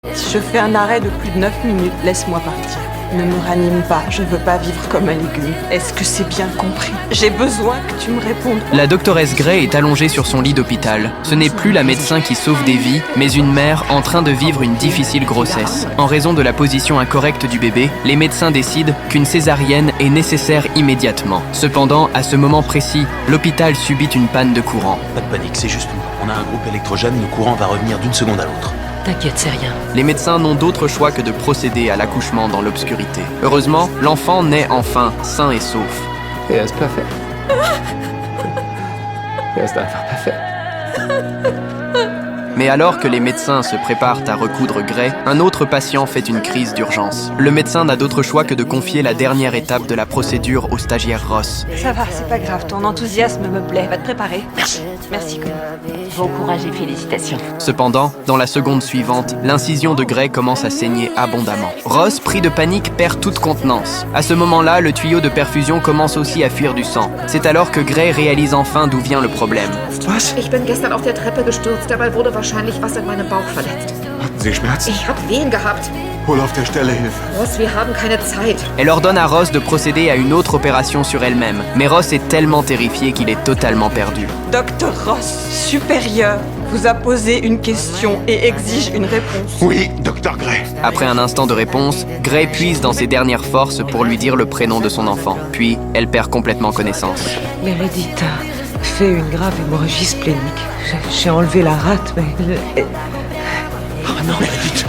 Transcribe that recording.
Je fais un arrêt de plus de 9 minutes, laisse-moi partir. Ne me ranime pas, je veux pas vivre comme un légume. Est-ce que c'est bien compris? J'ai besoin que tu me répondes. La doctoresse Gray est allongée sur son lit d'hôpital. Ce n'est plus la médecin qui sauve des vies, mais une mère en train de vivre une difficile grossesse. En raison de la position incorrecte du bébé, les médecins décident qu'une césarienne est nécessaire immédiatement. Cependant, à ce moment précis, l'hôpital subit une panne de courant. Pas de panique, c'est juste nous. On a un groupe électrogène, le courant va revenir d'une seconde à l'autre. T'inquiète, c'est rien. Les médecins n'ont d'autre choix que de procéder à l'accouchement dans l'obscurité. Heureusement, l'enfant naît enfin, sain et sauf. Er ist perfekt. Er ist einfach perfekt. Mais alors que les médecins se préparent à recoudre Gray, un autre patient fait une crise d'urgence. Le médecin n'a d'autre choix que de confier la dernière étape de la procédure au stagiaire Ross. Ça va, c'est pas grave, ton enthousiasme me plaît. Va te préparer. Merci, Connie. Bon courage et félicitations. Cependant, dans la seconde suivante, l'incision de Gray commence à saigner abondamment. Ross, pris de panique, perd toute contenance. À ce moment-là, le tuyau de perfusion commence aussi à fuir du sang. C'est alors que Gray réalise enfin d'où vient le problème. Was? Ich bin gestern auf der Treppe gestürzt, dabei wurde wahrscheinlich was in meinem Bauch verletzt. Hatten Sie Schmerzen? Ich hab Wehen gehabt. Hol auf der Stelle Hilfe. Ross, wir haben keine Zeit. Elle ordonne à Ross de procéder à une autre opération sur elle-même. Mais Ross est tellement terrifié qu'il est totalement perdu. Docteur Ross, supérieur, vous a posé une question et exige une réponse. Oui, Dr. Gray. Après un instant de réponse, Gray puise dans ses dernières forces pour lui dire le prénom de son enfant. Puis, elle perd complètement connaissance. Meredith a fait une grave hémorragie splénique. J'ai enlevé la rate, mais... Oh non, Meredith.